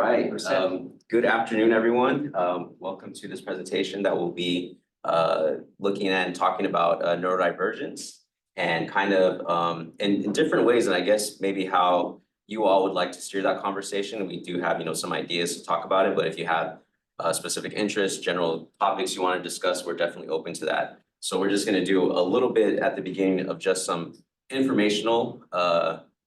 right, good afternoon, everyone. Welcome to this presentation that will be looking at and talking about neurodivergence and kind of in different ways, and I guess maybe how you all would like to steer that conversation. We do have, some ideas to talk about it, but if you have specific interests, general topics you want to discuss, we're definitely open to that. So we're just going to do a little bit at the beginning of just some informational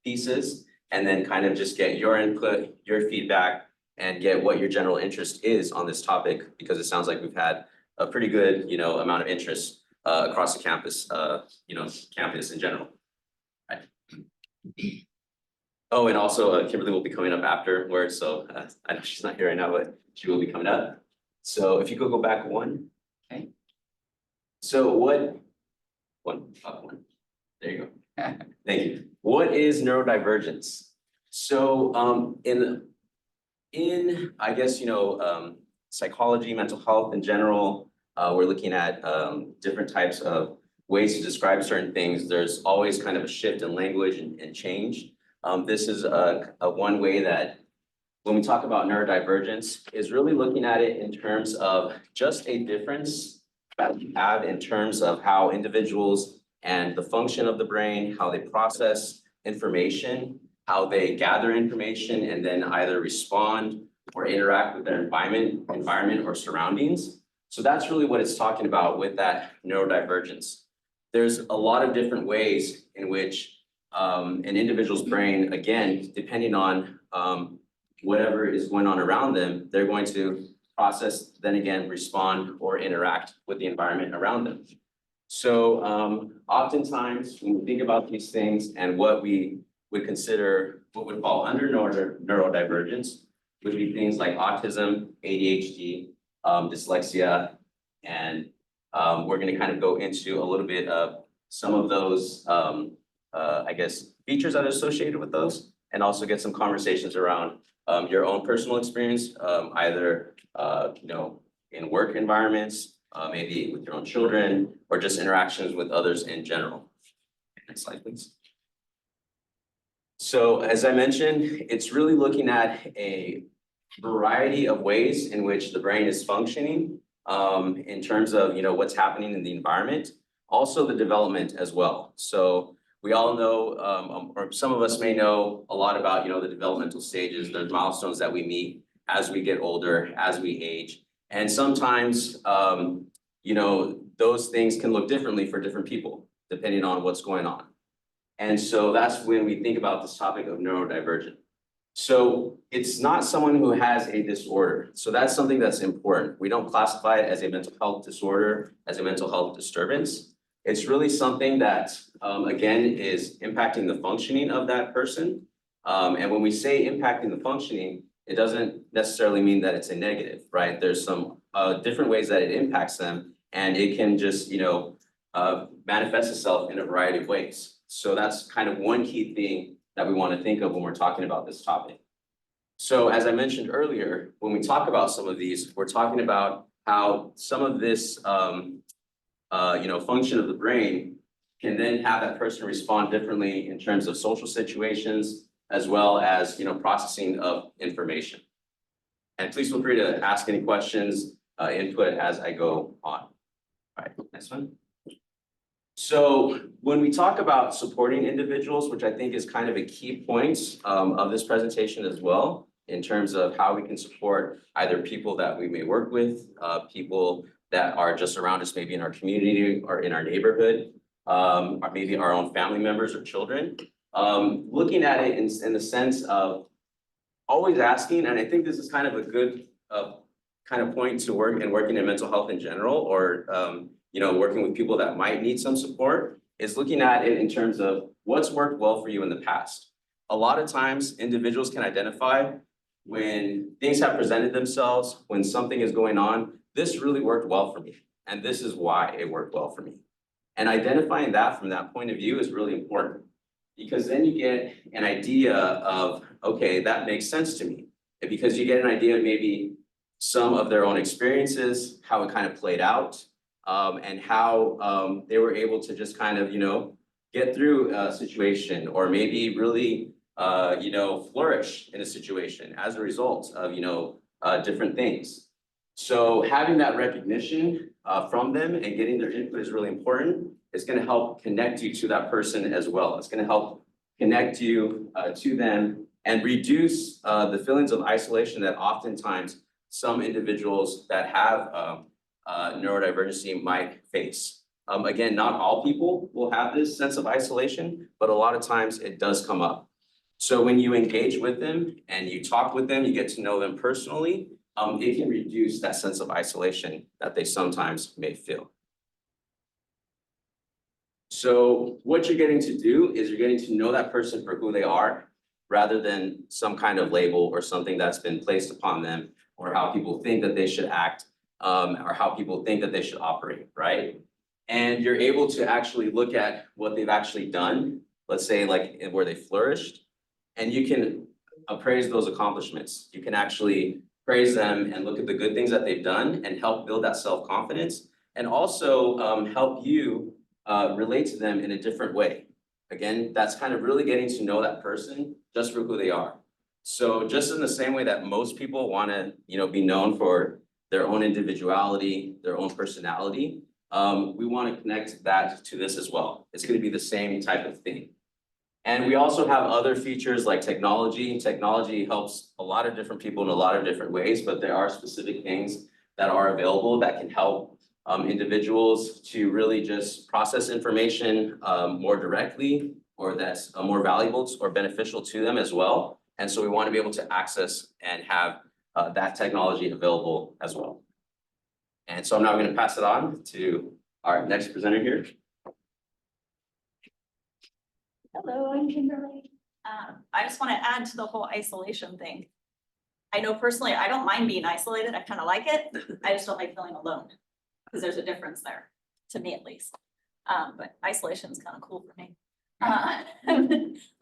pieces, and then kind of just get your input, your feedback, and get what your general interest is on this topic, because it sounds like we've had a pretty good, amount of interest across the campus, campus in general. Right. Oh, and also Kimberly will be coming up afterwards, so I know she's not here right now, but she will be coming up. So if you could go back one, okay. So one, up one, there you go. Thank you. What is neurodivergence? So in I guess, psychology, mental health in general, we're looking at different types of ways to describe certain things. There's always kind of a shift in language and change. This is a one way that when we talk about neurodivergence is really looking at it in terms of just a difference that we have in terms of how individuals and the function of the brain, how they process information, how they gather information, and then either respond or interact with their environment or surroundings. So that's really what it's talking about with that neurodivergence. There's a lot of different ways in which an individual's brain, again, depending on whatever is going on around them, they're going to process, then again, respond or interact with the environment around them. So oftentimes when we think about these things and what we would consider what would fall under neurodivergence would be things like autism, ADHD, dyslexia, and we're going to kind of go into a little bit of some of those, I guess, features that are associated with those, and also get some conversations around your own personal experience, either in work environments, maybe with your own children, or just interactions with others in general. Next slide, please. So as I mentioned, it's really looking at a variety of ways in which the brain is functioning in terms of what's happening in the environment, also the development as well. So we all know, or some of us may know a lot about the developmental stages. There's milestones that we meet as we get older, as we age. And sometimes, those things can look differently for different people, depending on what's going on. And so that's when we think about this topic of neurodivergent. So it's not someone who has a disorder. So that's something that's important. We don't classify it as a mental health disorder, as a mental health disturbance. It's really something that, again, is impacting the functioning of that person. And when we say impacting the functioning, it doesn't necessarily mean that it's a negative, right? There's some different ways that it impacts them, and it can just, manifest itself in a variety of ways. So that's kind of one key thing that we want to think of when we're talking about this topic. So as I mentioned earlier, when we talk about some of these, we're talking about how some of this, function of the brain can then have that person respond differently in terms of social situations, as well as, processing of information. And please feel free to ask any questions, input as I go on. All right, next one. So when we talk about supporting individuals, which I think is kind of a key point of this presentation as well, in terms of how we can support either people that we may work with, people that are just around us, maybe in our community or in our neighborhood, or maybe our own family members or children, looking at it in the sense of always asking, and I think this is kind of a good kind of point to working in mental health in general, or working with people that might need some support, is looking at it in terms of what's worked well for you in the past. A lot of times individuals can identify when things have presented themselves, when something is going on, this really worked well for me, and this is why it worked well for me. And identifying that from that point of view is really important, because then you get an idea of, okay, that makes sense to me. And because you get an idea of maybe some of their own experiences, how it kind of played out, and how they were able to just kind of, get through a situation, or maybe really flourish in a situation as a result of, different things. So having that recognition from them and getting their input is really important. It's going to help connect you to that person as well. It's going to help connect you to them and reduce the feelings of isolation that oftentimes some individuals that have neurodivergency might face. Again, not all people will have this sense of isolation, but a lot of times it does come up. So when you engage with them and you talk with them, you get to know them personally, it can reduce that sense of isolation that they sometimes may feel. So what you're getting to do is you're getting to know that person for who they are, rather than some kind of label or something that's been placed upon them, or how people think that they should act, or how people think that they should operate, right? And you're able to actually look at what they've actually done, let's say like where they flourished, and you can appraise those accomplishments. You can actually praise them and look at the good things that they've done and help build that self-confidence, and also help you relate to them in a different way. Again, that's kind of really getting to know that person just for who they are. So just in the same way that most people want to, be known for their own individuality, their own personality, we want to connect that to this as well. It's going to be the same type of thing. And we also have other features like technology. Technology helps a lot of different people in a lot of different ways, but there are specific things that are available that can help individuals to really just process information more directly, or that's more valuable or beneficial to them as well. And so we want to be able to access and have that technology available as well. And so I'm now going to pass it on to our next presenter here. Hello, I'm Kimberly. I just want to add to the whole isolation thing. I know personally, I don't mind being isolated. I kind of like it. I just don't like feeling alone, because there's a difference there, to me at least. But isolation is kind of cool for me.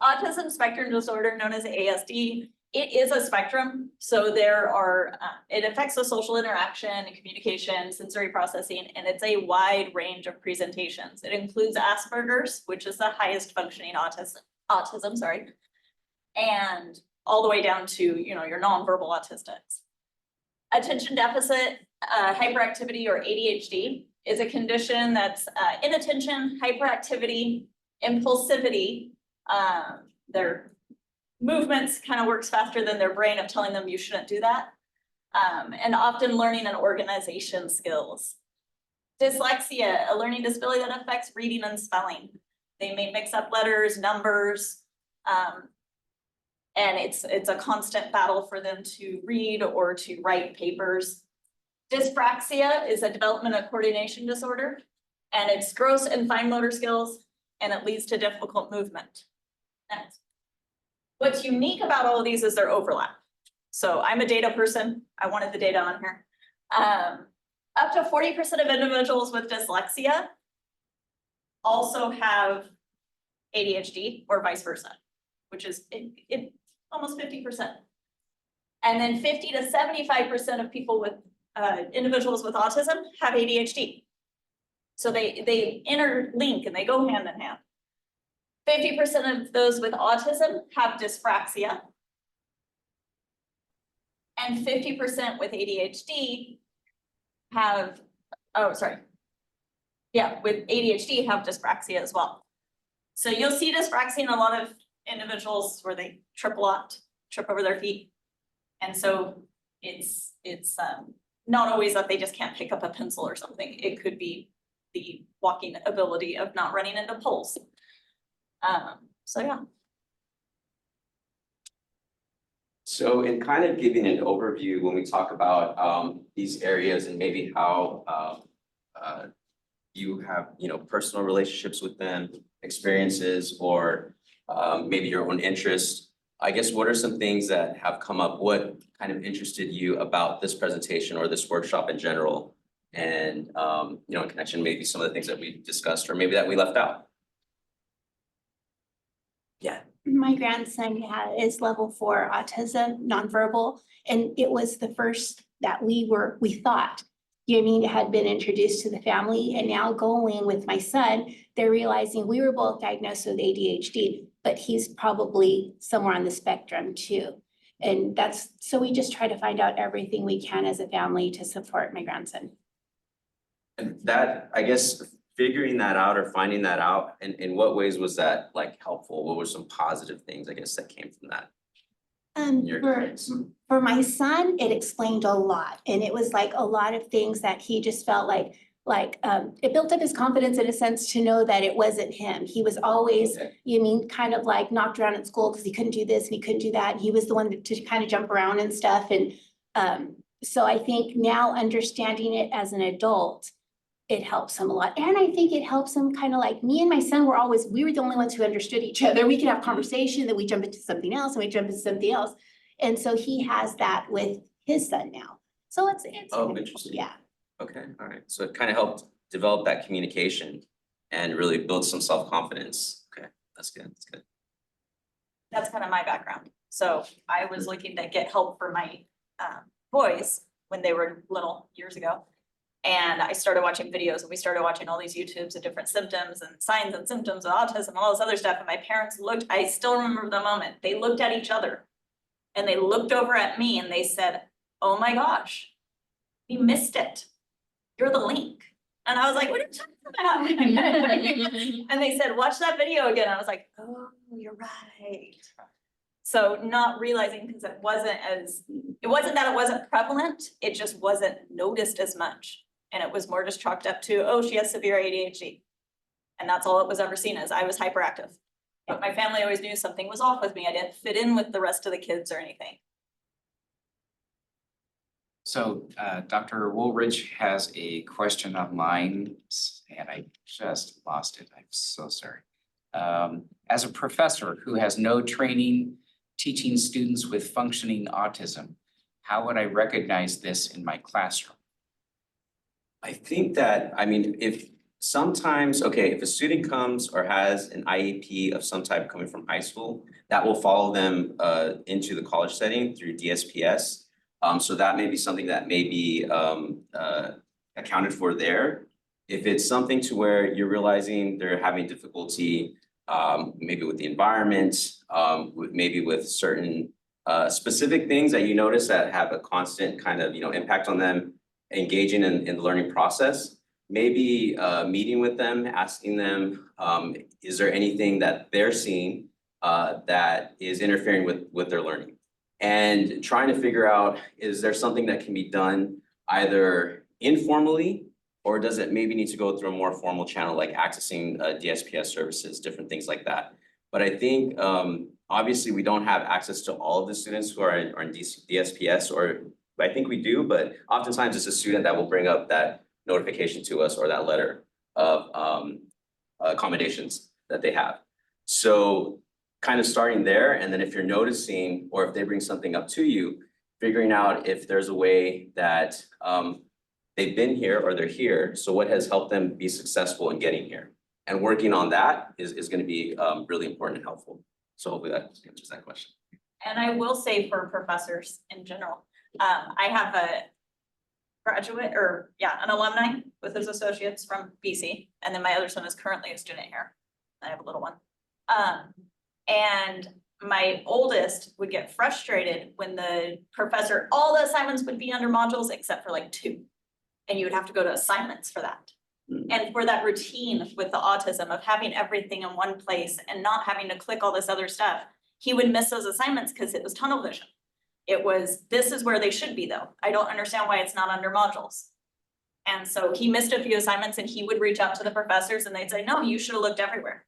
Autism spectrum disorder, known as ASD, it is a spectrum. So there are, it affects the social interaction, communication, sensory processing, and it's a wide range of presentations. It includes Asperger's, which is the highest functioning autism, sorry, and all the way down to, your nonverbal autistics. Attention deficit hyperactivity, or ADHD, is a condition that's inattention, hyperactivity, impulsivity. Their movements kind of works faster than their brain of telling them you shouldn't do that. And often learning and organization skills. Dyslexia, a learning disability that affects reading and spelling. They may mix up letters, numbers, and it's a constant battle for them to read or to write papers. Dyspraxia is a developmental coordination disorder, and it's gross and fine motor skills, and it leads to difficult movement. Next. What's unique about all of these is their overlap. So I'm a data person. I wanted the data on here. Up to 40% of individuals with dyslexia also have ADHD, or vice versa, which is almost 50%. And then 50 to 75% of people with individuals with autism have ADHD. So they interlink and they go hand in hand. 50% of those with autism have dyspraxia. And 50% with ADHD have, with ADHD have dyspraxia as well. So you'll see dyspraxia in a lot of individuals where they trip a lot, trip over their feet. And so it's not always that they just can't pick up a pencil or something. It could be the walking ability of not running into poles. So yeah. So in kind of giving an overview, when we talk about these areas and maybe how you have, personal relationships with them, experiences, or maybe your own interests, I guess, what are some things that have come up? What kind of interested you about this presentation or this workshop in general? And, in connection, maybe some of the things that we discussed or maybe that we left out. Yeah. My grandson is level 4 autism, nonverbal, and it was the first that we thought, had been introduced to the family. And now going with my son, they're realizing we were both diagnosed with ADHD. but he's probably somewhere on the spectrum too. And so we just try to find out everything we can as a family to support my grandson. And that, I guess, figuring that out or finding that out, in what ways was that like helpful? What were some positive things, I guess, that came from that? Your experience? For my son, it explained a lot, and it was like a lot of things that he just felt like it built up his confidence in a sense to know that it wasn't him. He was always, Okay. you mean, kind of like knocked around at school because he couldn't do this and he couldn't do that. And he was the one to kind of jump around and stuff. And so I think now understanding it as an adult, it helps him a lot. And I think it helps him kind of like me and my son we were the only ones who understood each other. We could have conversation, then we jump into something else and we jump into something else. And so he has that with his son now. So it's Oh, interesting. yeah. Okay, all right. So it kind of helped develop that communication and really build some self-confidence. Okay, that's good, that's good. That's kind of my background. So I was looking to get help for my boys when they were little years ago. And I started watching videos and we started watching all these YouTubes of different symptoms and signs and symptoms of autism and all this other stuff. And my parents looked, I still remember the moment, they looked at each other and they looked over at me and they said, oh my gosh, we missed it. You're the link. And I was like, what are you talking about? And they said, watch that video again. I was like, oh, you're right. So not realizing, because it wasn't that it wasn't prevalent, it just wasn't noticed as much. And it was more just chalked up to, oh, she has severe ADHD. And that's all it was ever seen as. I was hyperactive. But my family always knew something was off with me. I didn't fit in with the rest of the kids or anything. So Dr. Woolridge has a question online and I just lost it. I'm so sorry. As a professor who has no training teaching students with functioning autism, how would I recognize this in my classroom? I think that, I mean, if a student comes or has an IEP of some type coming from high school, that will follow them into the college setting through DSPS. So that may be something that may be accounted for there. If it's something to where you're realizing they're having difficulty, maybe with the environment, with certain specific things that you notice that have a constant kind of, impact on them, engaging in the learning process, maybe meeting with them, asking them, is there anything that they're seeing that is interfering with their learning? And trying to figure out, is there something that can be done either informally, or does it maybe need to go through a more formal channel like accessing DSPS services, different things like that. But I think obviously we don't have access to all of the students who are in DSPS, or I think we do, but oftentimes it's a student that will bring up that notification to us or that letter of accommodations that they have. So kind of starting there, and then if you're noticing, or if they bring something up to you, figuring out if there's a way that they've been here or they're here, so what has helped them be successful in getting here? And working on that is going to be really important and helpful. So hopefully that answers that question. And I will say for professors in general, I have a graduate an alumni with his associates from BC. And then my other son is currently a student here. I have a little one. And my oldest would get frustrated when the professor, all the assignments would be under modules except for like 2. And you would have to go to assignments for that. And for that routine with the autism of having everything in one place and not having to click all this other stuff, he would miss those assignments because it was tunnel vision. It was, this is where they should be though. I don't understand why it's not under modules. And so he missed a few assignments and he would reach out to the professors and they'd say, no, you should have looked everywhere.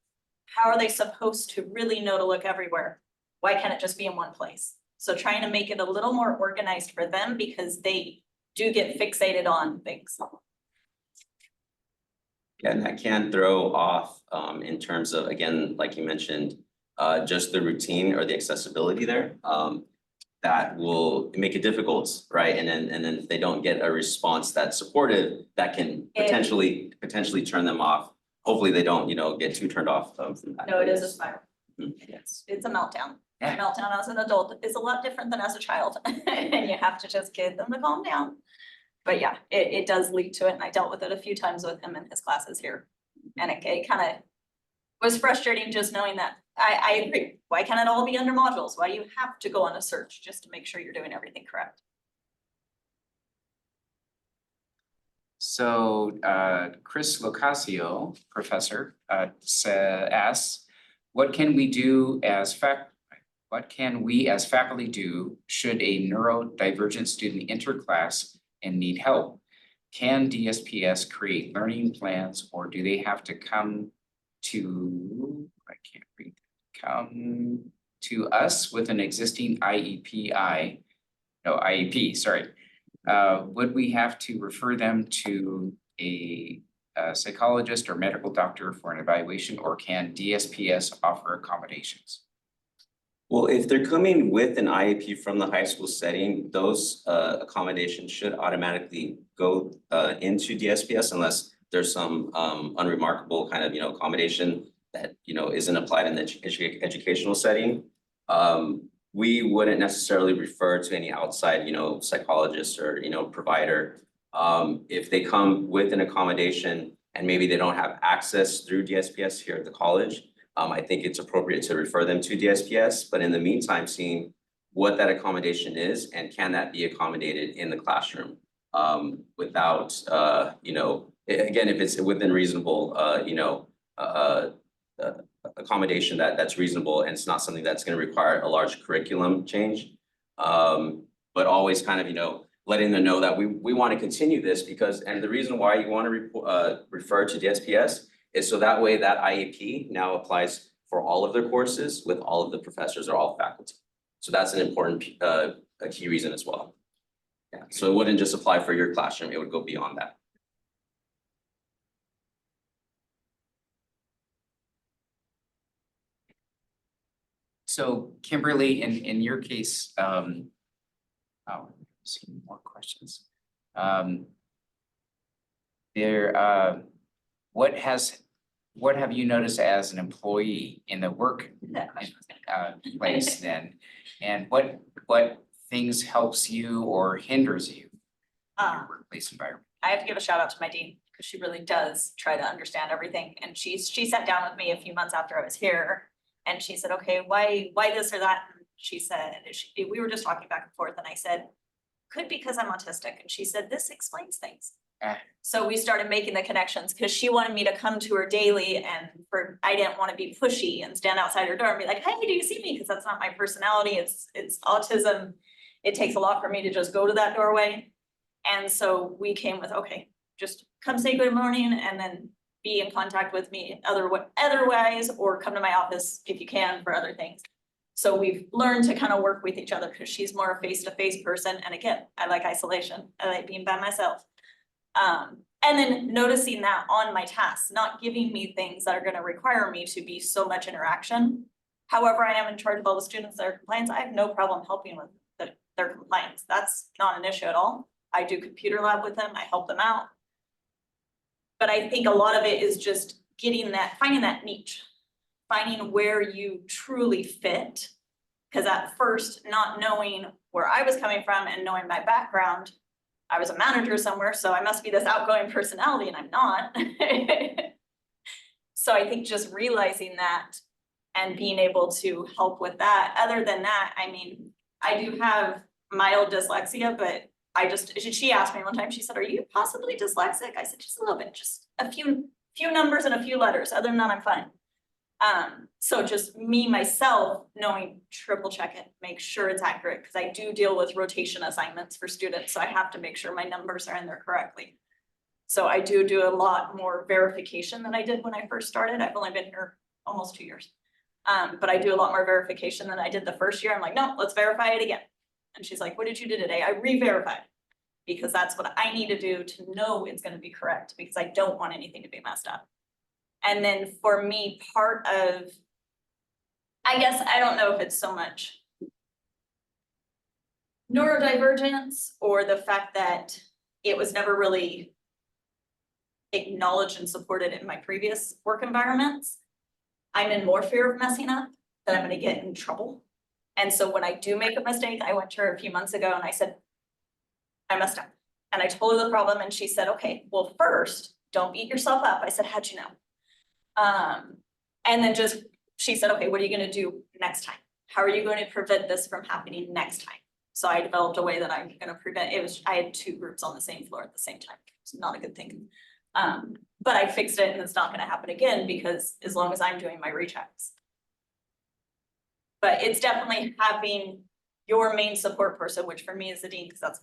How are they supposed to really know to look everywhere? Why can't it just be in one place? So trying to make it a little more organized for them because they do get fixated on things. Yeah, and that can throw off in terms of, again, like you mentioned, just the routine or the accessibility there. That will make it difficult, right? And then if they don't get a response that's supportive, that can potentially turn them off. Hopefully they don't, get too turned off from that. No, it is a spiral. Mm-hmm. It's a meltdown. Yeah. A meltdown as an adult is a lot different than as a child. And you have to just get them to calm down. But yeah, it does lead to it. And I dealt with it a few times with him in his classes here. And it kind of was frustrating just knowing that. I agree. Why can't it all be under modules? Why do you have to go on a search just to make sure you're doing everything correct? So Chris Locasio, professor, asks, what can we as faculty do should a neurodivergent student enter class and need help? Can DSPS create learning plans, or do they have to come to us with an existing IEP, sorry. Would we have to refer them to a psychologist or medical doctor for an evaluation, or can DSPS offer accommodations? Well, if they're coming with an IEP from the high school setting, those accommodations should automatically go into DSPS unless there's some unremarkable kind of, accommodation that, isn't applied in the educational setting. We wouldn't necessarily refer to any outside, psychologist or, provider. If they come with an accommodation and maybe they don't have access through DSPS here at the college, I think it's appropriate to refer them to DSPS, but in the meantime, seeing what that accommodation is and can that be accommodated in the classroom without, again, if it's within reasonable, accommodation that's reasonable and it's not something that's going to require a large curriculum change. But always kind of, letting them know that we want to continue this because, and the reason why you want to refer to DSPS is so that way that IEP now applies for all of their courses with all of the professors or all faculty. So that's an important a key reason as well. Yeah, so it wouldn't just apply for your classroom, it would go beyond that. So Kimberly, in your case, see more questions. What have you noticed as an employee in the work place then? And what things helps you or hinders you in your workplace environment? I have to give a shout out to my dean because she really does try to understand everything. And she sat down with me a few months after I was here and she said, okay, why this or that? And she said, we were just talking back and forth and I said, could be because I'm autistic. And she said, this explains things. So we started making the connections because she wanted me to come to her daily and I didn't want to be pushy and stand outside her door and be like, hey, do you see me? Because that's not my personality. It's autism. It takes a lot for me to just go to that doorway. And so we came with, okay, just come say good morning and then be in contact with me otherwise, or come to my office if you can for other things. So we've learned to kind of work with each other because she's more a face-to-face person. And again, I like isolation. I like being by myself. And then noticing that on my tasks, not giving me things that are going to require me to be so much interaction. However, I am in charge of all the students that are compliance. I have no problem helping with their compliance. That's not an issue at all. I do computer lab with them. I help them out. But I think a lot of it is just finding that niche, finding where you truly fit. Because at first, not knowing where I was coming from and knowing my background, I was a manager somewhere, so I must be this outgoing personality and I'm not. So I think just realizing that and being able to help with that. Other than that, I mean, I do have mild dyslexia, but she asked me one time, she said, are you possibly dyslexic? I said, just a little bit, just a few numbers and a few letters. Other than that, I'm fine. So just me, myself, knowing, triple check it, make sure it's accurate, because I do deal with rotation assignments for students. So I have to make sure my numbers are in there correctly. So I do a lot more verification than I did when I first started. I've only been here almost 2 years. But I do a lot more verification than I did the first year. I'm like, no, let's verify it again. And she's like, what did you do today? I re-verified because that's what I need to do to know it's going to be correct, because I don't want anything to be messed up. And then for me, part of, I guess, I don't know if it's so much neurodivergence or the fact that it was never really acknowledged and supported in my previous work environments. I'm in more fear of messing up, that I'm going to get in trouble. And so when I do make a mistake, I went to her a few months ago and I said, I messed up. And I told her the problem and she said, okay, well, first, don't beat yourself up. I said, how'd you know? And then just, she said, okay, what are you gonna do next time? How are you going to prevent this from happening next time? So I developed a way that I'm gonna prevent, I had 2 groups on the same floor at the same time. It's not a good thing. But I fixed it and it's not gonna happen again because as long as I'm doing my rechecks. But it's definitely having your main support person, which for me is the dean, because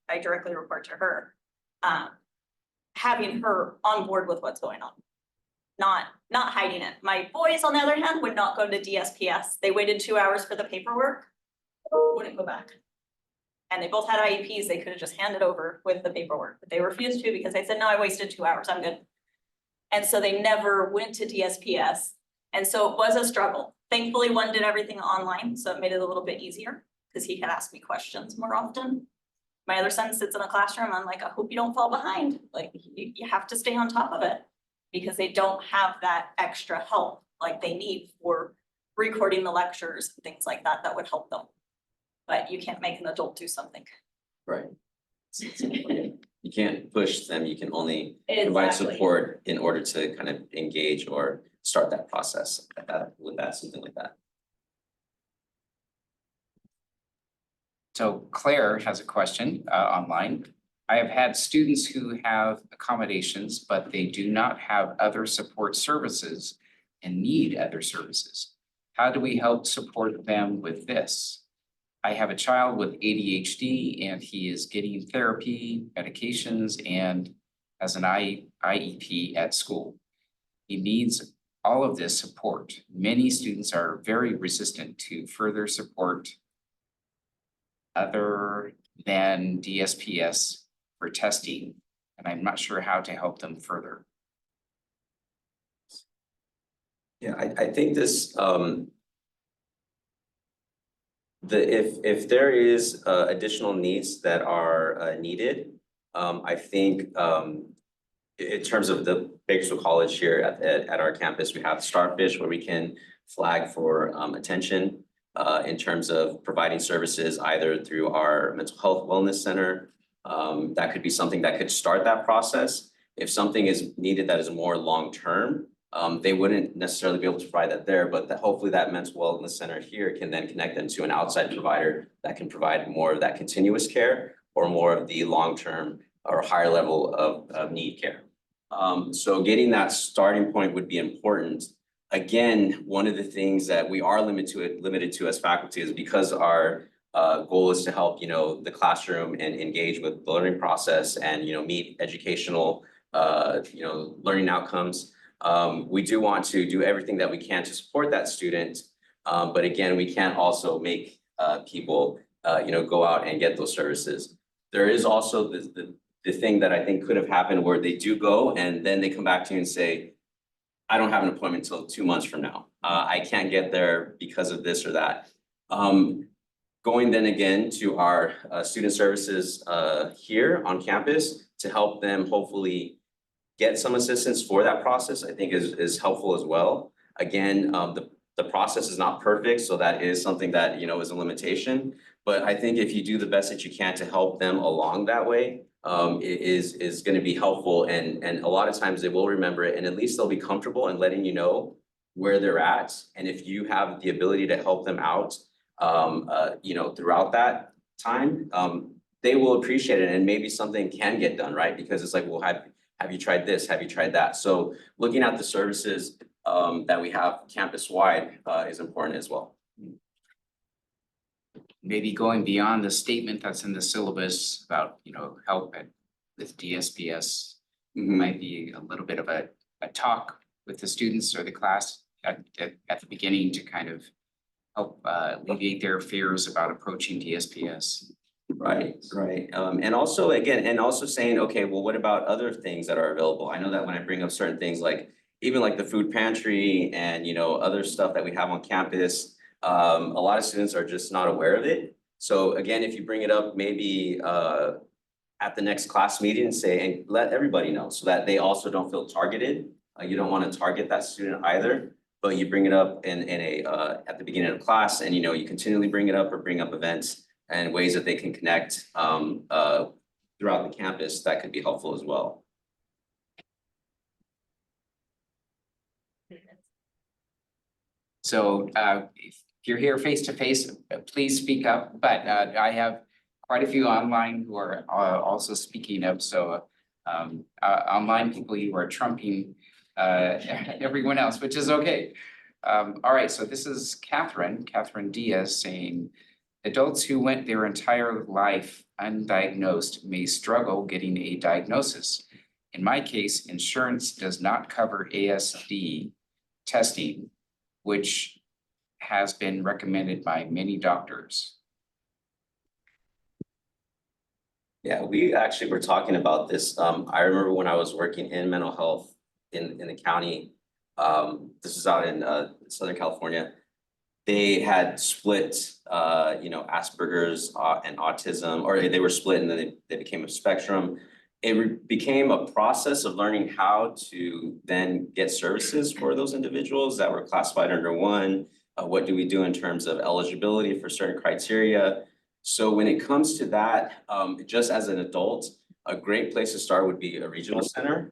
I directly report to her. Having her on board with what's going on. Not hiding it. My boys, on the other hand, would not go to DSPS. They waited 2 hours for the paperwork, wouldn't go back. And they both had IEPs, they could have just handed over with the paperwork, but they refused to because they said, no, I wasted 2 hours, I'm good. And so they never went to DSPS. And so it was a struggle. Thankfully, one did everything online, so it made it a little bit easier because he could ask me questions more often. My other son sits in a classroom, I'm like, I hope you don't fall behind. Like, you have to stay on top of it because they don't have that extra help like they need for recording the lectures and things like that, that would help them. But you can't make an adult do something. Right. You can't push them, you can only provide Exactly. support in order to kind of engage or start that process with that, something like that. So Claire has a question online. I have had students who have accommodations, but they do not have other support services and need other services. How do we help support them with this? I have a child with ADHD and he is getting therapy, medications, and has an IEP at school. He needs all of this support. Many students are very resistant to further support other than DSPS for testing, and I'm not sure how to help them further. Yeah, I think this, if there is additional needs that are needed, I think in terms of the Bakersfield College here at our campus, we have Starfish where we can flag for attention in terms of providing services either through our mental health wellness center. That could be something that could start that process. If something is needed that is more long-term, they wouldn't necessarily be able to provide that there, but hopefully that mental wellness center here can then connect them to an outside provider that can provide more of that continuous care or more of the long-term or higher level of need care. So getting that starting point would be important. Again, one of the things that we are limited to as faculty is because our goal is to help, the classroom and engage with the learning process and, meet educational, learning outcomes. We do want to do everything that we can to support that student. But again, we can't also make people, go out and get those services. There is also the thing that I think could have happened where they do go and then they come back to you and say, I don't have an appointment until 2 months from now. I can't get there because of this or that. Going then again to our student services here on campus to help them hopefully get some assistance for that process, I think is helpful as well. Again, the process is not perfect, so that is something that, is a limitation. But I think if you do the best that you can to help them along that way, it is going to be helpful. And a lot of times they will remember it and at least they'll be comfortable in letting you know where they're at. And if you have the ability to help them out, throughout that time, they will appreciate it and maybe something can get done, right? Because it's like, well, have you tried this? Have you tried that? So looking at the services that we have campus-wide is important as well. Maybe going beyond the statement that's in the syllabus about, help with DSPS might be a little bit of a talk with the students or the class at the beginning to kind of help alleviate their fears about approaching DSPS. Right. And also saying, okay, well, what about other things that are available? I know that when I bring up certain things like even like the food pantry and, other stuff that we have on campus, a lot of students are just not aware of it. So again, if you bring it up, maybe at the next class meeting and say, and let everybody know so that they also don't feel targeted. You don't want to target that student either, but you bring it up in at the beginning of class and, you continually bring it up or bring up events and ways that they can connect throughout the campus that could be helpful as well. So if you're here face to face, please speak up, but I have quite a few online who are also speaking up, so online people, you are trumping everyone else, which is okay. All right, so this is Catherine Diaz saying, adults who went their entire life undiagnosed may struggle getting a diagnosis. In my case, insurance does not cover ASD testing, which has been recommended by many doctors. Yeah, we actually were talking about this. I remember when I was working in mental health in the county. This was out in Southern California. They had split Asperger's and autism, or they were split and then they became a spectrum. It became a process of learning how to then get services for those individuals that were classified under one. What do we do in terms of eligibility for certain criteria? So when it comes to that, just as an adult, a great place to start would be a regional center.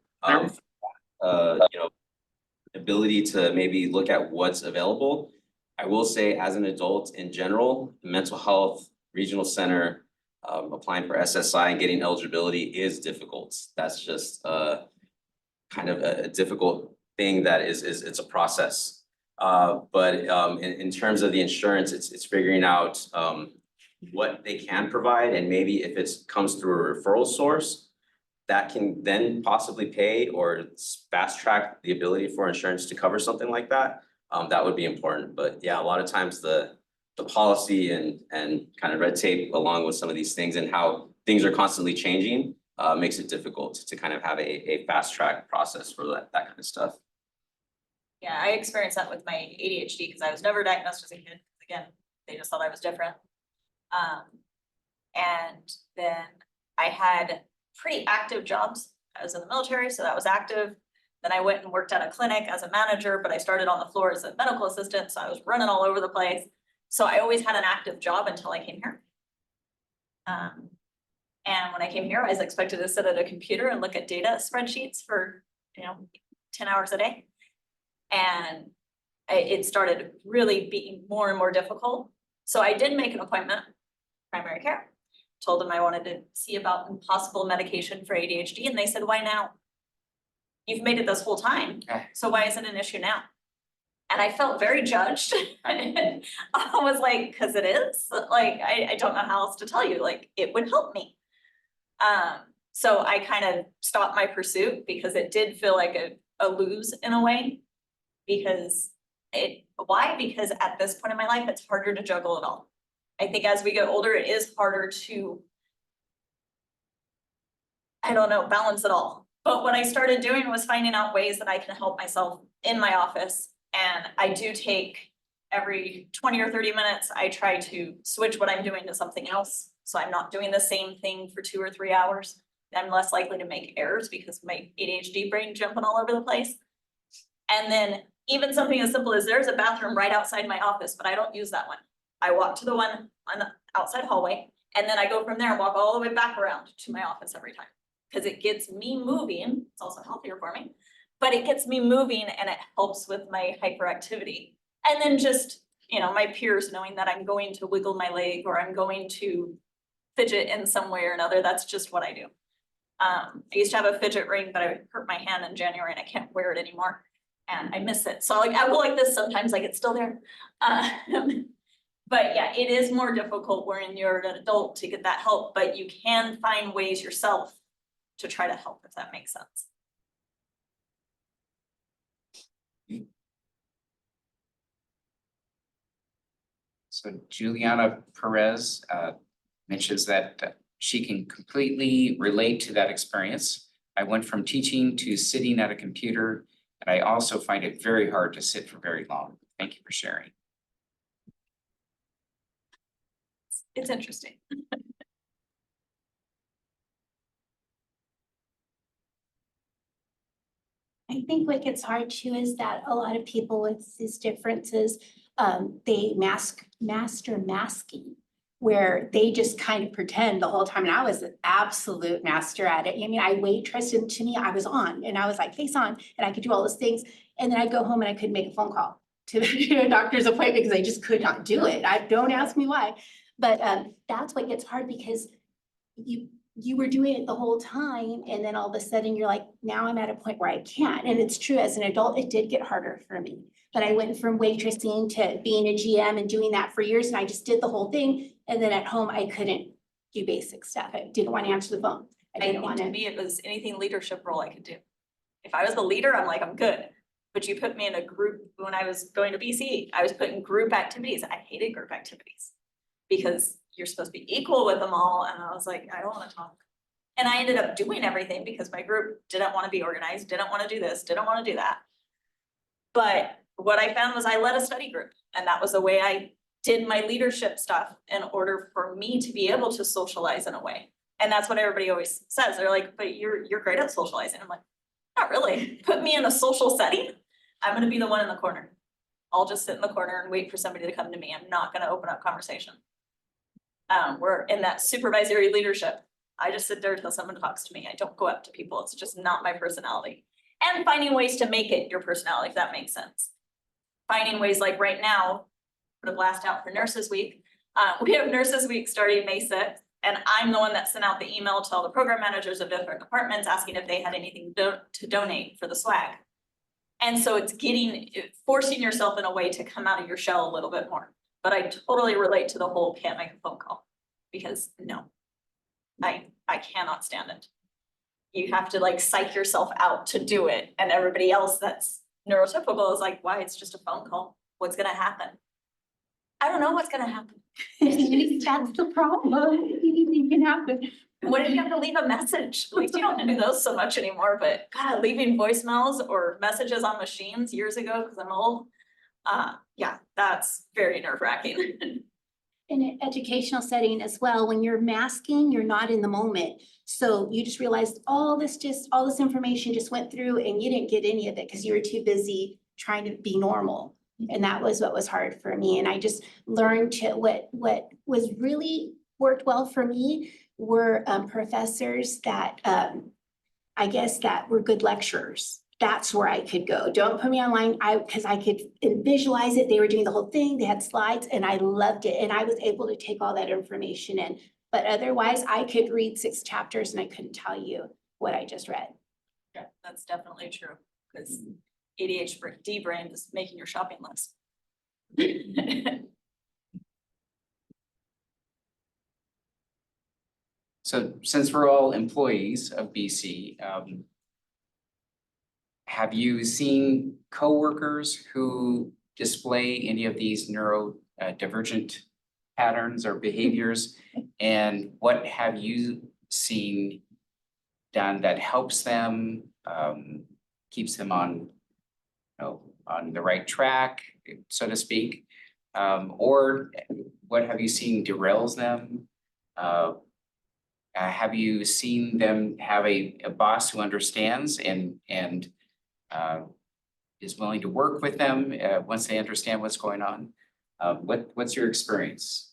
Ability to maybe look at what's available. I will say, as an adult in general, mental health regional center, applying for SSI and getting eligibility is difficult. That's just kind of a difficult thing that it's a process. But in terms of the insurance, it's figuring out what they can provide, and maybe if it comes through a referral source that can then possibly pay or fast track the ability for insurance to cover something like that. That would be important. But yeah, a lot of times the policy and kind of red tape along with some of these things and how things are constantly changing makes it difficult to kind of have a fast track process for that kind of stuff. Yeah, I experienced that with my ADHD because I was never diagnosed as a kid. Again, they just thought I was different. And then I had pretty active jobs. I was in the military, so that was active. Then I went and worked at a clinic as a manager, but I started on the floor as a medical assistant, so I was running all over the place. So I always had an active job until I came here. And when I came here, I was expected to sit at a computer and look at data spreadsheets for 10 hours a day. And it started really being more and more difficult. So I did make an appointment, primary care, told them I wanted to see about possible medication for ADHD, and they said, why now? You've made it this whole time, so why is it an issue now? And I felt very judged. I was like, because it is, like, I don't know how else to tell you, like, it would help me. So I kind of stopped my pursuit because it did feel like a lose in a way. Why? Because at this point in my life, it's harder to juggle it all. I think as we get older, it is harder to, balance it all. But what I started doing was finding out ways that I can help myself in my office. And I do take every 20 or 30 minutes, I try to switch what I'm doing to something else. So I'm not doing the same thing for 2 or 3 hours. I'm less likely to make errors because my ADHD brain jumping all over the place. And then even something as simple as there's a bathroom right outside my office, but I don't use that one. I walk to the one on the outside hallway, and then I go from there and walk all the way back around to my office every time. Because it gets me moving, it's also healthier for me, but it gets me moving and it helps with my hyperactivity. And then just, my peers knowing that I'm going to wiggle my leg or I'm going to fidget in some way or another, that's just what I do. I used to have a fidget ring, but I hurt my hand in January and I can't wear it anymore. And I miss it. So I go like this sometimes, like it's still there. But yeah, it is more difficult when you're an adult to get that help, but you can find ways yourself to try to help, if that makes sense. So Juliana Perez mentions that she can completely relate to that experience. I went from teaching to sitting at a computer, and I also find it very hard to sit for very long. Thank you for sharing. It's interesting. I think what gets hard too is that a lot of people with these differences, they master masking, where they just kind of pretend the whole time. And I was an absolute master at it. I mean, I waitressed, and to me, I was on, and I was like face on, and I could do all those things. And then I'd go home and I couldn't make a phone call. to a doctor's appointment because I just could not do it. Don't ask me why. But that's what gets hard because you were doing it the whole time and then all of a sudden you're like, now I'm at a point where I can't. And it's true, as an adult, it did get harder for me. But I went from waitressing to being a GM and doing that for years and I just did the whole thing. And then at home, I couldn't do basic stuff. I didn't want to answer the phone. I didn't think want to to. me, it was anything leadership role I could do. If I was the leader, I'm like, I'm good. But you put me in a group, when I was going to BC, I was put in group activities. I hated group activities because you're supposed to be equal with them all. And I was like, I don't want to talk. And I ended up doing everything because my group didn't want to be organized, didn't want to do this, didn't want to do that. But what I found was I led a study group, and that was the way I did my leadership stuff in order for me to be able to socialize in a way. And that's what everybody always says. They're like, but you're great at socializing. I'm like, not really. Put me in a social setting. I'm gonna be the one in the corner. I'll just sit in the corner and wait for somebody to come to me. I'm not gonna open up conversation. We're in that supervisory leadership. I just sit there until someone talks to me. I don't go up to people. It's just not my personality. And finding ways to make it your personality, if that makes sense. Finding ways like right now, put a blast out for Nurses Week. We have Nurses Week starting May 6th. And I'm the one that sent out the email to all the program managers of different departments asking if they had anything to donate for the swag. And so it's forcing yourself in a way to come out of your shell a little bit more. But I totally relate to the whole can't make a phone call because no, I cannot stand it. You have to like psych yourself out to do it. And everybody else that's neurotypical is like, why? It's just a phone call. What's gonna happen? I don't know what's gonna happen. That's the problem. Anything can happen. What if you have to leave a message? Like, you don't have to do those so much anymore, but God, leaving voicemails or messages on machines years ago, because I'm old. Yeah, that's very nerve-wracking. In an educational setting as well, when you're masking, you're not in the moment. So you just realized all this information just went through and you didn't get any of it because you were too busy trying to be normal. And that was what was hard for me. And I just learned to what was really worked well for me were professors that I guess that were good lecturers. That's where I could go. Don't put me online because I could visualize it. They were doing the whole thing. They had slides and I loved it. And I was able to take all that information in. But otherwise I could read 6 chapters and I couldn't tell you what I just read. Yeah, that's definitely true, because ADHD brain is making your shopping list. So since we're all employees of BC, have you seen coworkers who display any of these neurodivergent patterns or behaviors? And what have you seen done that helps them, keeps them on, on the right track, so to speak? Or what have you seen derails them? Have you seen them have a boss who understands and is willing to work with them once they understand what's going on? What's your experience?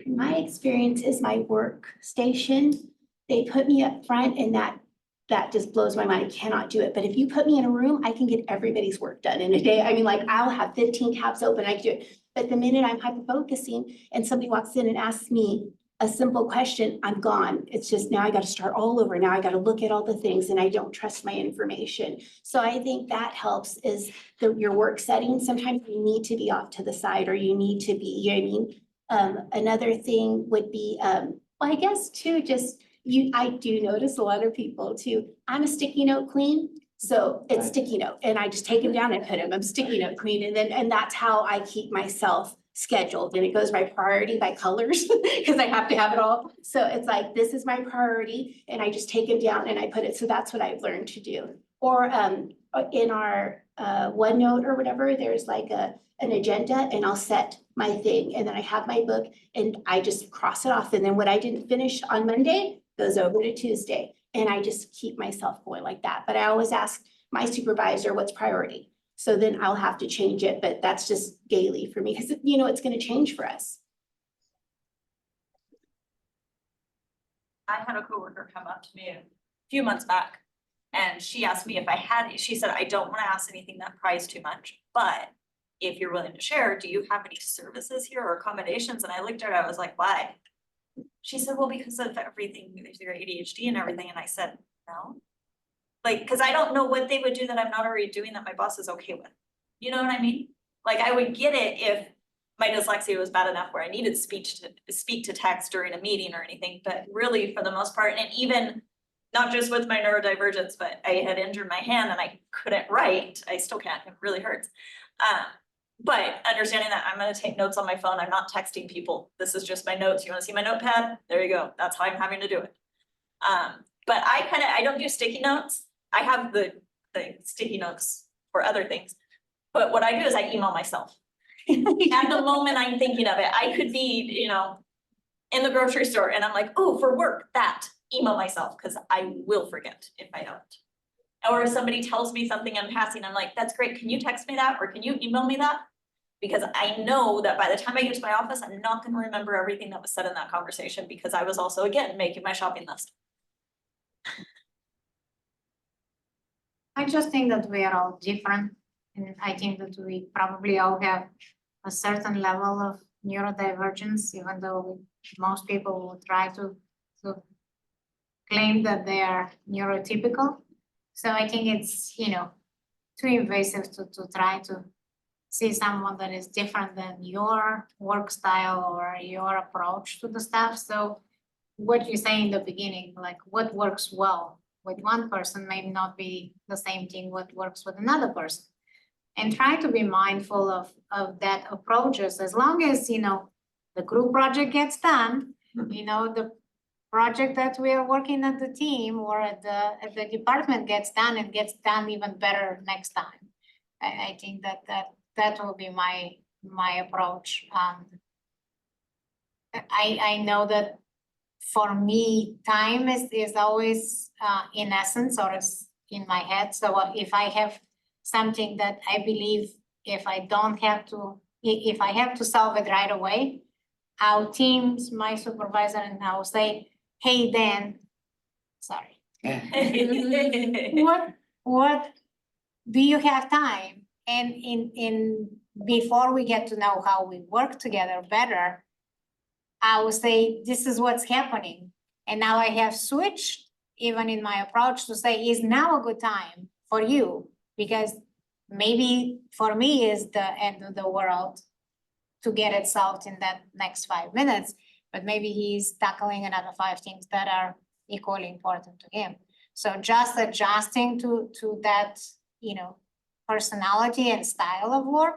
My experience is my workstation. They put me up front and that just blows my mind. I cannot do it. But if you put me in a room, I can get everybody's work done in a day. I mean, like I'll have 15 tabs open, I can do it. But the minute I'm hyper-focusing and somebody walks in and asks me a simple question, I'm gone. It's just now I got to start all over. Now I got to look at all the things and I don't trust my information. So I think that helps is your work setting. Sometimes you need to be off to the side or you need to be, you know what I mean? Another thing would be, well, I guess too, I do notice a lot of people too. I'm a sticky note queen. So it's sticky note and I just take them down and put them, I'm sticky note queen. And that's how I keep myself scheduled, and it goes by priority by colors because I have to have it all. So it's like, this is my priority and I just take them down and I put it. So that's what I've learned to do. Or in our OneNote or whatever, there's like an agenda and I'll set my thing and then I have my book and I just cross it off. And then what I didn't finish on Monday goes over to Tuesday. And I just keep myself going like that. But I always ask my supervisor what's priority. So then I'll have to change it, but that's just daily for me because it's going to change for us. I had a coworker come up to me a few months back And she asked me if I had, she said, I don't wanna ask anything that pries too much, but if you're willing to share, do you have any services here or accommodations? And I looked at her, I was like, why? She said, well, because of everything, your ADHD and everything, and I said, no. Like, cause I don't know what they would do that I'm not already doing that my boss is okay with. You know what I mean? Like, I would get it if my dyslexia was bad enough where I needed speak to text during a meeting or anything, but really for the most part, and even not just with my neurodivergence, but I had injured my hand and I couldn't write. I still can't, it really hurts. But understanding that I'm gonna take notes on my phone, I'm not texting people. This is just my notes. You wanna see my notepad? There you go. That's how I'm having to do it. But I don't do sticky notes. I have the sticky notes for other things. But what I do is I email myself. At the moment I'm thinking of it, I could be, you know, in the grocery store and I'm like, oh, for work, that, email myself, because I will forget if I don't. Or if somebody tells me something in passing, I'm like, that's great, can you text me that, or can you email me that? Because I know that by the time I get to my office, I'm not gonna remember everything that was said in that conversation, because I was also, again, making my shopping list. I just think that we are all different, and I think that we probably all have a certain level of neurodivergence, even though most people will try to claim that they are neurotypical. So I think it's, you know, too invasive to try to see someone that is different than your work style or your approach to the stuff. So what you say in the beginning, like what works well with one person may not be the same thing what works with another person. And try to be mindful of that approaches, as long as, you know, the group project gets done, you know, the project that we are working at the team or at the department gets done and gets done even better next time. I think that will be my approach. I know that for me, time is always in essence or is in my head. So if I have something that I believe if I have to solve it right away, I'll teams my supervisor and I'll say, hey, Dan, sorry. What do you have time? And in before we get to know how we work together better, I will say, this is what's happening. And now I have switched even in my approach to say, is now a good time for you? Because maybe for me is the end of the world to get it solved in that next 5 minutes, but maybe he's tackling another 5 things that are equally important to him. So just adjusting to that, you know, personality and style of work,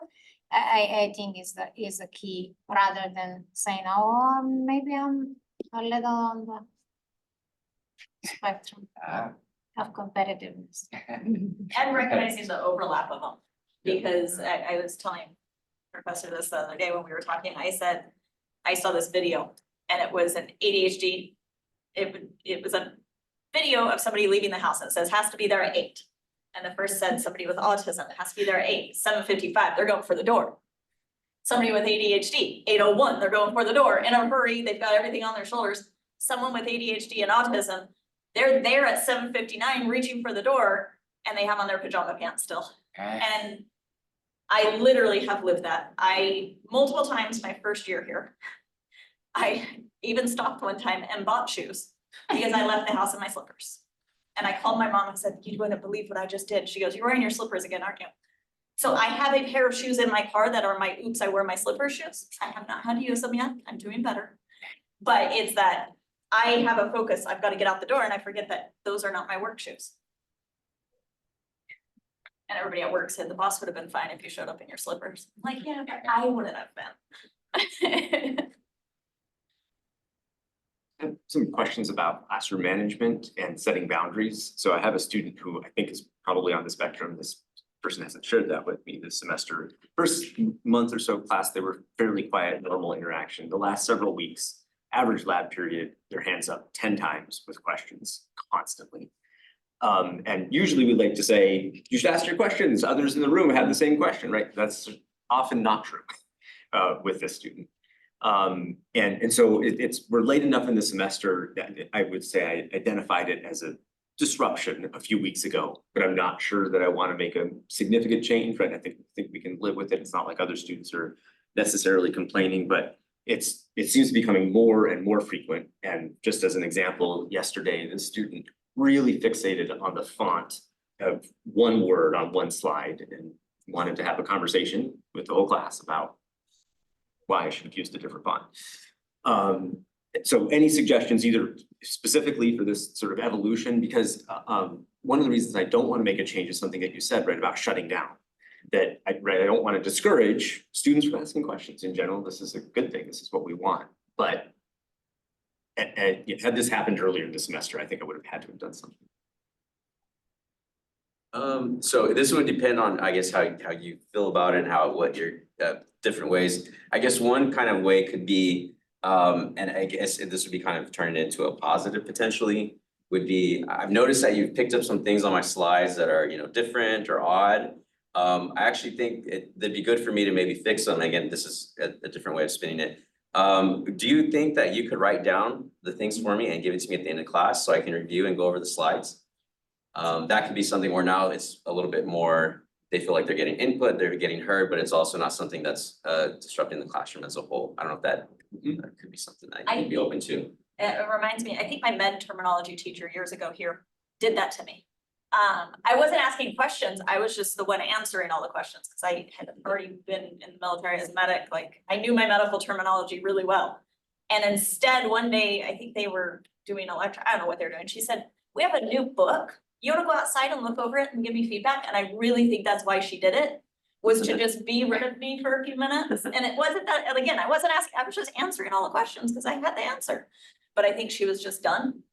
I think is the key, rather than saying, oh, maybe I'm a little on the spectrum of competitiveness. And recognizing the overlap of them, because I was telling Professor this the other day when we were talking, I said, I saw this video and it was an ADHD. It was a video of somebody leaving the house and it says has to be there at 8. And the first said somebody with autism, it has to be there at 8, 7:55, they're going for the door. Somebody with ADHD, 8:01, they're going for the door in a hurry, they've got everything on their shoulders. Someone with ADHD and autism, they're there at 7:59 reaching for the door and they have on their pajama pants still. And I literally have lived that. Multiple times my first year here, I even stopped one time and bought shoes because I left the house in my slippers. And I called my mom and said, you wouldn't believe what I just did. She goes, you're wearing your slippers again, aren't you? So I have a pair of shoes in my car that are my, oops, I wear my slipper shoes. I have not had to use them yet. I'm doing better. But it's that I have a focus. I've got to get out the door and I forget that those are not my work shoes. And everybody at work said the boss would have been fine if you showed up in your slippers. I'm like, yeah, but I wouldn't have been. I have some questions about classroom management and setting boundaries. So I have a student who I think is probably on the spectrum. This person hasn't shared that with me this semester. First month or so class, they were fairly quiet, normal interaction. The last several weeks, average lab period, their hands up 10 times with questions constantly. And usually we like to say, you should ask your questions. Others in the room have the same question, right? That's often not true with this student. And so we're late enough in the semester that I would say I identified it as a disruption a few weeks ago, but I'm not sure that I want to make a significant change, right? I think we can live with it. It's not like other students are necessarily complaining, but it seems to be becoming more and more frequent. And just as an example, yesterday, the student really fixated on the font of one word on one slide and wanted to have a conversation with the whole class about why I should have used a different font. So any suggestions either specifically for this sort of evolution, because one of the reasons I don't want to make a change is something that you said, right, about shutting down. That I don't want to discourage students from asking questions in general. This is a good thing. This is what we want. But had this happened earlier in the semester, I think I would have had to have done something. So this would depend on, I guess, how you feel about it and what your different ways. I guess one kind of way could be, and I guess this would be kind of turning into a positive potentially, would be, I've noticed that you've picked up some things on my slides that are, different or odd. I actually think that'd be good for me to maybe fix them. Again, this is a different way of spinning it. Do you think that you could write down the things for me and give it to me at the end of class so I can review and go over the slides? That could be something where now it's a little bit more, they feel like they're getting input, they're getting heard, but it's also not something that's disrupting the classroom as a whole. I don't know if that could be something that you'd be open to. It reminds me, I think my med terminology teacher years ago here did that to me. I wasn't asking questions, I was just the one answering all the questions, because I had already been in the military as a medic, like I knew my medical terminology really well. And instead, one day, I think they were doing I don't know what they're doing, she said, we have a new book. You wanna go outside and look over it and give me feedback? And I really think that's why she did it, was to just be rid of me for a few minutes. And it wasn't that, and again, I wasn't asking, I was just answering all the questions because I had the answer. But I think she was just done.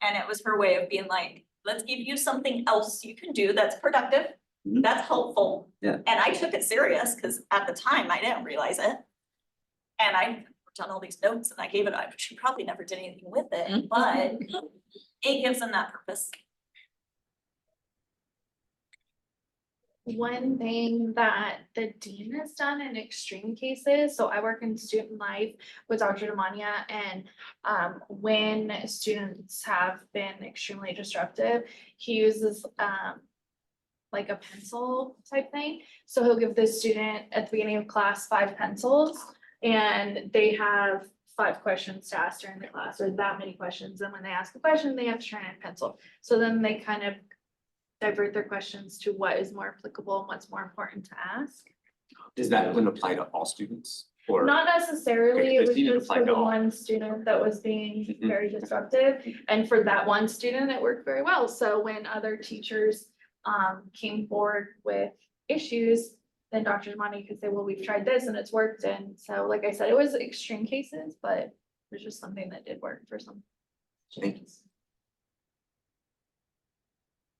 And it was her way of being like, let's give you something else you can do that's productive, that's helpful. Yeah. And I took it serious because at the time I didn't realize it. And I worked on all these notes and I gave it, she probably never did anything with it, but it gives them that purpose. One thing that the dean has done in extreme cases, so I work in student life with Dr. Damania, and when students have been extremely disruptive, he uses like a pencil type thing. So he'll give the student at the beginning of class 5 pencils, and they have 5 questions to ask during the class, or that many questions. And when they ask a question, they have to turn in a pencil. So then they kind of divert their questions to what is more applicable and what's more important to ask. Does that one apply to all students? Or Not necessarily, it was Because you just applied for to the all. one student that was being Mhm. very disruptive. And for that one student, it worked very well. So when other teachers came forward with issues, then Dr. Zamani could say, well, we've tried this and it's worked. And so, like I said, it was extreme cases, but it was just something that did work for some Thank you. students.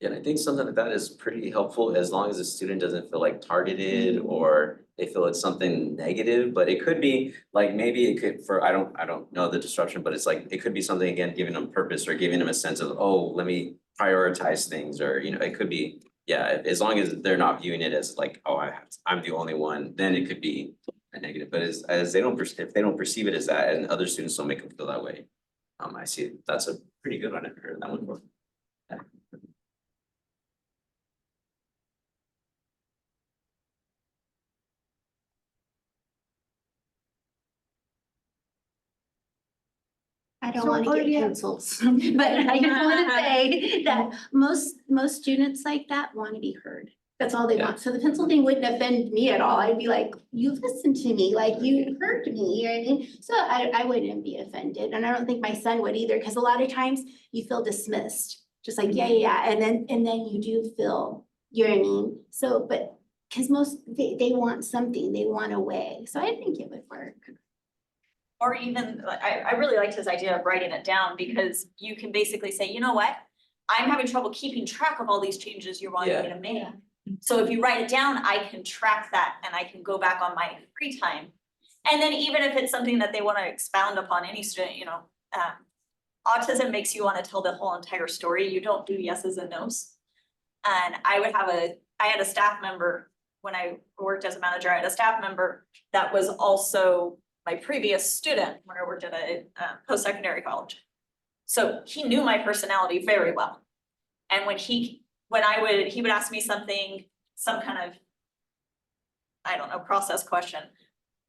Yeah, and I think something like that is pretty helpful as long as the student doesn't feel like targeted or they feel it's something negative, but it could be like, maybe it could I don't know the disruption, but it's like, it could be something, again, giving them purpose or giving them a sense of, oh, let me prioritize things, or, it could be, yeah, as long as they're not viewing it as like, oh, I'm the only one, then it could be a negative, but as they don't, if they don't perceive it as that and other students don't make them feel that way, I see that's a pretty good one. I've heard that one before. Yeah. I don't So, want to get yeah. pencils, but I just want to say that most students like that want to be heard. That's all they Yeah. want. So the pencil thing wouldn't offend me at all. I'd be like, you listened to me, like you heard me, you know what I mean? So I wouldn't be offended. And I don't think my son would either, because a lot of times you feel dismissed, just like, yeah. And then you do feel, you know what I mean? So, but because they want something, they want a way. So I think it would work. Or even, I really liked his idea of writing it down, because you can basically say, you know what? I'm having trouble keeping track of all these changes you're wanting me to make. So if you write it down, I can track that and I can go back on my free time. And then even if it's something that they want to expound upon, any student, autism makes you want to tell the whole entire story. You don't do yeses and nos. And I had a staff member, when I worked as a manager, I had a staff member that was also my previous student when I worked at a post-secondary college. So he knew my personality very well. And when he would ask me something, some kind of, I don't know, process question.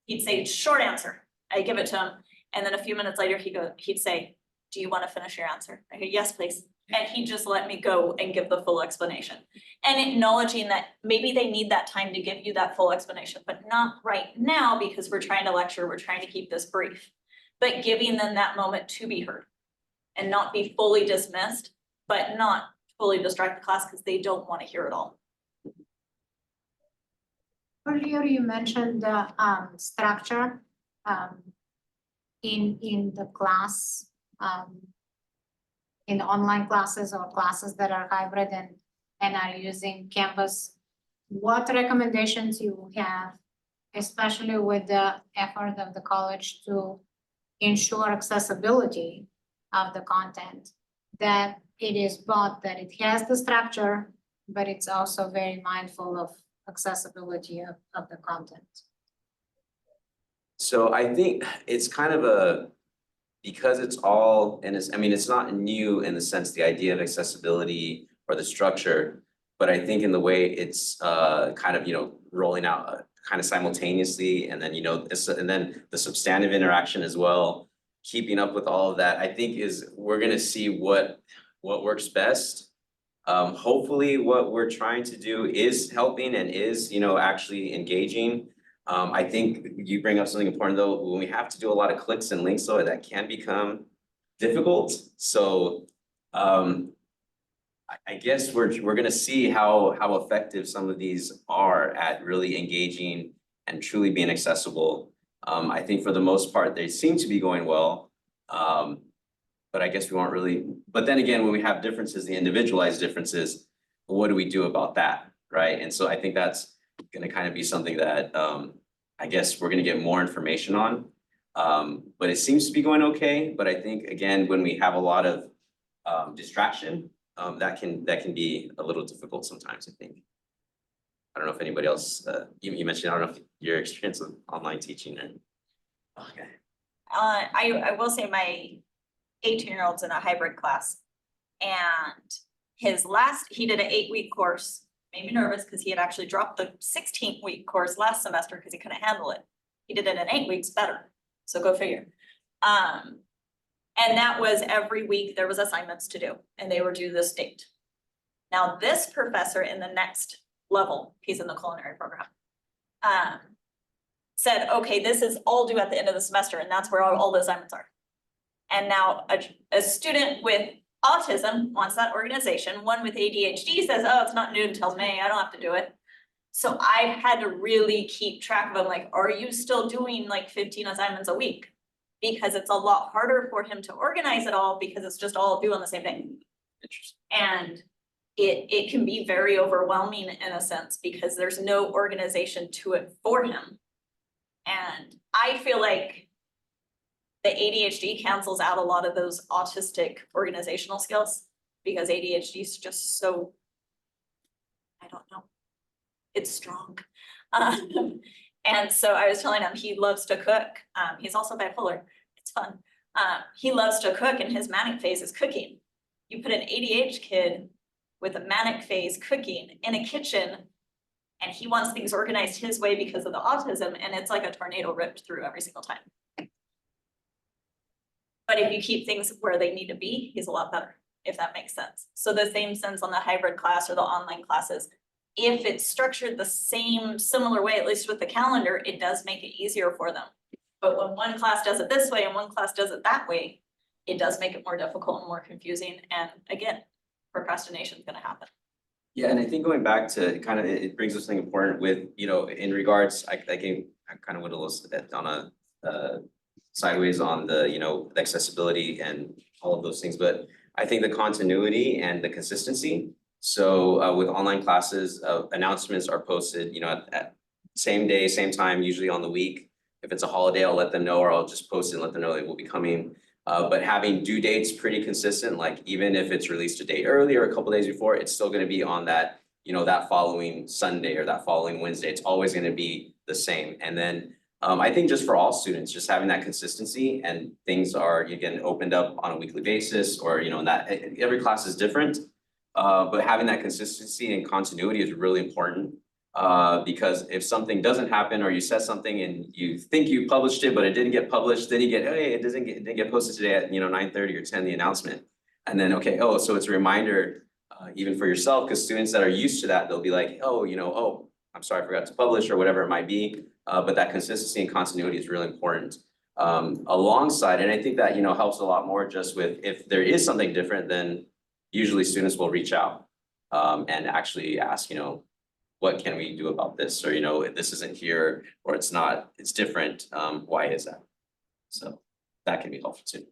He'd say, short answer. I give it to him. And then a few minutes later, he'd say, do you want to finish your answer? I go, yes, please. And he'd just let me go and give the full explanation. And acknowledging that maybe they need that time to give you that full explanation, but not right now because we're trying to lecture, we're trying to keep this brief. But giving them that moment to be heard and not be fully dismissed, but not fully distract the class because they don't want to hear it all. Earlier, you mentioned the structure in the class, in online classes or classes that are hybrid and are using Canvas. What recommendations you have, especially with the effort of the college to ensure accessibility of the content, that it is both that it has the structure, but it's also very mindful of accessibility of the content. So I think it's kind of because it's all, and it's not new in the sense, the idea of accessibility or the structure, but I think in the way it's kind of, rolling out kind of simultaneously, and then, and then the substantive interaction as well, keeping up with all of that, I think we're gonna see what works best. Hopefully what we're trying to do is helping and is, actually engaging. I think you bring up something important though, when we have to do a lot of clicks and links though, that can become difficult. So I guess we're gonna see how effective some of these are at really engaging and truly being accessible. I think for the most part, they seem to be going well. But I guess we weren't really, but then again, when we have differences, the individualized differences, what do we do about that, right? And so I think that's gonna kind of be something that I guess we're gonna get more information on. But it seems to be going okay, but I think again, when we have a lot of distraction, that can be a little difficult sometimes, I think. I don't know if anybody else, you mentioned, I don't know if your experience with online teaching and. Okay. I will say my 18-year-old's in a hybrid class. And he did an 8-week course, made me nervous because he had actually dropped the 16-week course last semester because he couldn't handle it. He did it in 8 weeks better, so go figure. And that was every week there was assignments to do and they were due this date. Now this professor in the next level, he's in the culinary program, said, okay, this is all due at the end of the semester and that's where all the assignments are. And now a student with autism wants that organization. One with ADHD says, oh, it's not due until May, I don't have to do it. So I had to really keep track of them, like, are you still doing like 15 assignments a week? Because it's a lot harder for him to organize it all because it's just all due on the same day. Interesting. And it can be very overwhelming in a sense because there's no organization to it for him. And I feel like the ADHD cancels out a lot of those autistic organizational skills because ADHD is just so, I don't know, it's strong. And so I was telling him he loves to cook. He's also bipolar. It's fun. He loves to cook and his manic phase is cooking. You put an ADHD kid with a manic phase cooking in a kitchen and he wants things organized his way because of the autism and it's like a tornado ripped through every single time. But if you keep things where they need to be, he's a lot better, if that makes sense. So the same sense on the hybrid class or the online classes, if it's structured the same, similar way, at least with the calendar, it does make it easier for them. But when one class does it this way and one class does it that way, it does make it more difficult and more confusing. And again, procrastination is gonna happen. Yeah, and I think going back to kind of, it brings us something important with, in regards, I kind of went a little on a sideways on the, the accessibility and all of those things, but I think the continuity and the consistency. So with online classes, announcements are posted, at same day, same time, usually on the week. If it's a holiday, I'll let them know, or I'll just post it and let them know they will be coming. But having due dates pretty consistent, like even if it's released a day early or a couple days before, it's still gonna be on that, that following Sunday or that following Wednesday. It's always gonna be the same. And then I think just for all students, just having that consistency and things are, again, opened up on a weekly basis or, that every class is different. But having that consistency and continuity is really important. Because if something doesn't happen or you said something and you think you published it, but it didn't get published, then you get, hey, it didn't get posted today at, 9:30 or 10, the announcement. And then, okay, oh, so it's a reminder, even for yourself, because students that are used to that, they'll be like, oh, oh, I'm sorry, I forgot to publish or whatever it might be. But that consistency and continuity is really important. Alongside, and I think that, helps a lot more just with, if there is something different, then usually students will reach out and actually ask, what can we do about this? Or, if this isn't here, or it's not, it's different, why is that? So that can be helpful too.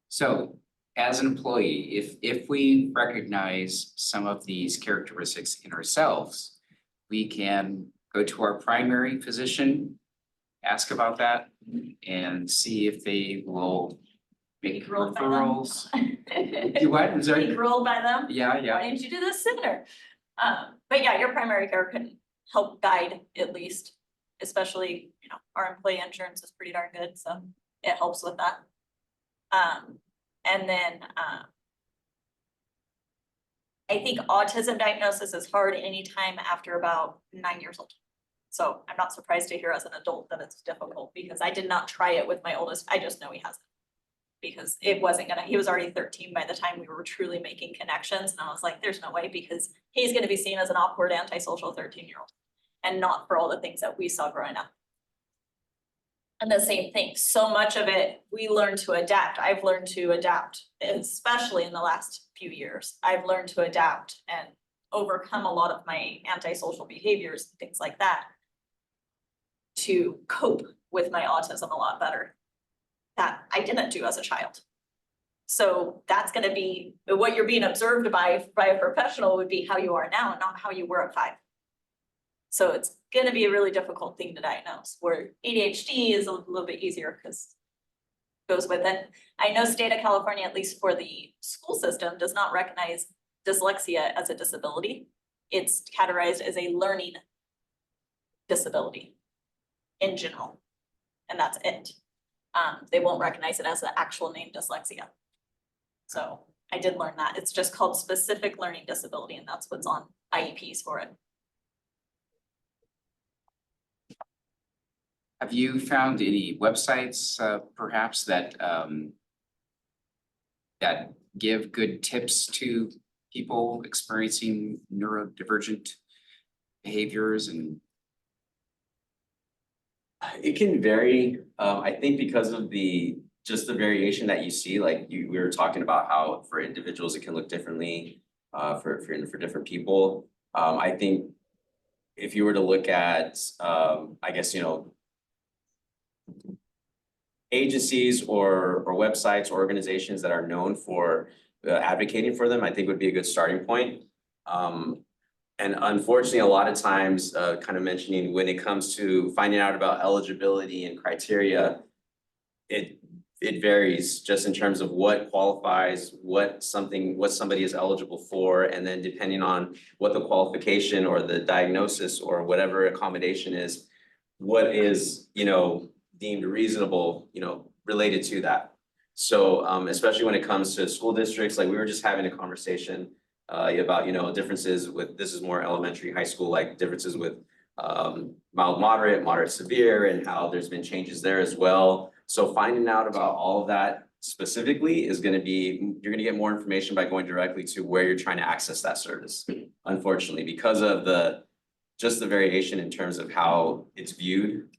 So as an employee, if we recognize some of these characteristics in ourselves, we can go to our primary physician, ask about that, and see if they will make Ruled by them. referrals. You what? I'm sorry? Being ruled by them. Yeah, yeah. Why didn't you do this sooner? But yeah, your primary care can help guide at least, especially, our employee insurance is pretty darn good, so it helps with that. And then, I think autism diagnosis is hard anytime after about 9 years old. So I'm not surprised to hear as an adult that it's difficult, because I did not try it with my oldest. I just know he has it. Because it wasn't he was already 13 by the time we were truly making connections. And I was like, there's no way, because he's gonna be seen as an awkward, antisocial 13-year-old. And not for all the things that we saw growing up. And the same thing, so much of it, we learn to adapt. I've learned to adapt, especially in the last few years. I've learned to adapt and overcome a lot of my antisocial behaviors, and things like that, to cope with my autism a lot better, that I didn't do as a child. So that's gonna be, what you're being observed by a professional would be how you are now, and not how you were at 5. So it's gonna be a really difficult thing to diagnose, where ADHD is a little bit easier because it goes with it. I know state of California, at least for the school system, does not recognize dyslexia as a disability. It's categorized as a learning disability in general, and that's it. They won't recognize it as the actual name dyslexia. So I did learn that. It's just called specific learning disability, and that's what's on IEPs for it. Have you found any websites perhaps that that give good tips to people experiencing neurodivergent behaviors? And It can vary, I think because of just the variation that you see, like we were talking about how for individuals it can look differently, for different people. I think if you were to look at, I guess, agencies or websites or organizations that are known for advocating for them, I think would be a good starting point. And unfortunately, a lot of times, kind of mentioning when it comes to finding out about eligibility and criteria, it varies just in terms of what qualifies, what somebody is eligible for, and then depending on what the qualification or the diagnosis or whatever accommodation is, what is, deemed reasonable, related to that. So especially when it comes to school districts, like we were just having a conversation about, differences with, this is more elementary, high school, like differences with mild, moderate, severe, and how there's been changes there as well. So finding out about all of that specifically is gonna be, you're gonna get more information by going directly to where you're trying to access that service. Unfortunately, because of just the variation in terms of how it's viewed,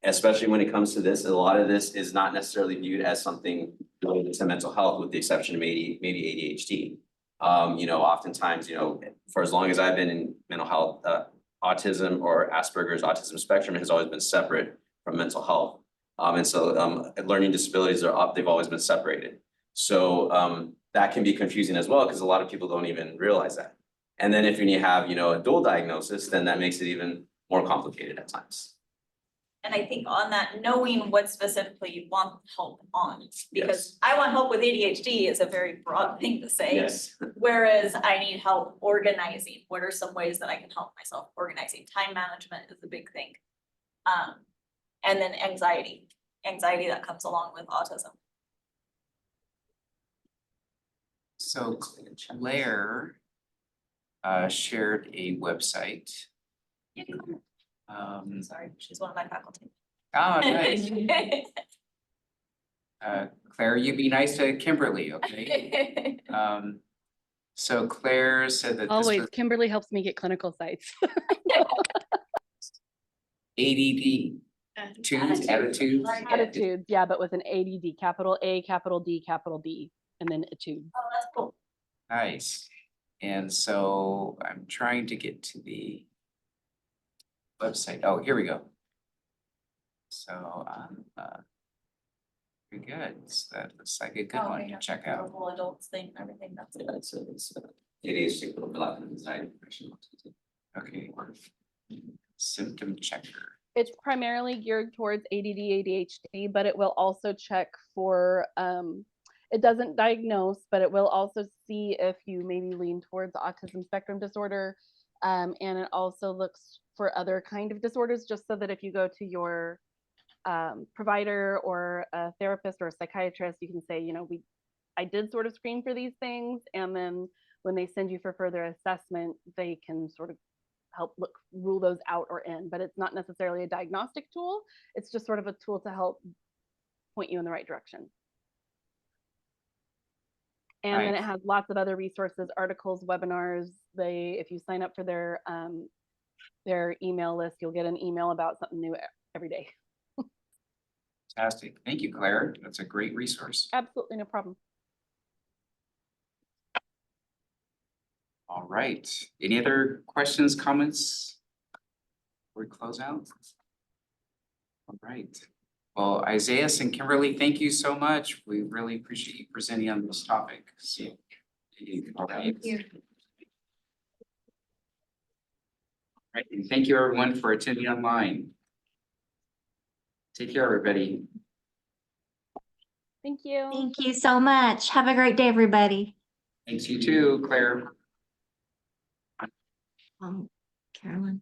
especially when it comes to this, a lot of this is not necessarily viewed as something related to mental health, with the exception of maybe ADHD. Oftentimes, for as long as I've been in mental health, autism or Asperger's autism spectrum has always been separate from mental health. And so learning disabilities they've always been separated. So that can be confusing as well, because a lot of people don't even realize that. And then if you have, a dual diagnosis, then that makes it even more complicated at times. And I think on that, knowing what specifically you want help on, because Yes. I want help with ADHD is a very broad thing to say. Yes. Whereas I need help organizing. What are some ways that I can help myself organizing? Time management is a big thing. And then anxiety. anxiety that comes along with autism. So Claire shared a website. Sorry, she's one of my faculty. Oh, nice. Claire, you be nice to Kimberly, okay? So Claire said that this Always, was Kimberly helps me get clinical sites. ADD, attitudes. Attitudes, yeah, but with an ADD, capital A, capital D, capital D, and then a tube. Oh, that's cool. Nice. And so I'm trying to get to the website. Oh, here we go. So, very good. So that looks like a good Oh, one okay, to yeah. check The out. whole adults thing, and everything, that's Yeah, good. it's ADHD, a lot of anxiety, depression. Okay. Symptom checker. It's primarily geared towards ADD, ADHD, but it will also check for, it doesn't diagnose, but it will also see if you maybe lean towards autism spectrum disorder. And it also looks for other kind of disorders, just so that if you go to your provider or a therapist or a psychiatrist, you can say, you know, I did sort of screen for these things, and then when they send you for further assessment, they can sort of help rule those out or in, but it's not necessarily a diagnostic tool. It's just sort of a tool to help point you in the right direction. And then it has lots of other resources, articles, webinars. If you sign up for their email list, you'll get an email about something new every day. Fantastic. Thank you, Claire. That's a great resource. Absolutely no problem. All right. Any other questions, comments? Before we close out? All right. Well, Isaiah and Kimberly, thank you so much. We really appreciate you presenting on this topic. So, all right. Thank you. All right, and thank you everyone for attending online. Take care, everybody. Thank you. Thank you so much. Have a great day, everybody. Thanks, you too, Claire. Carolyn.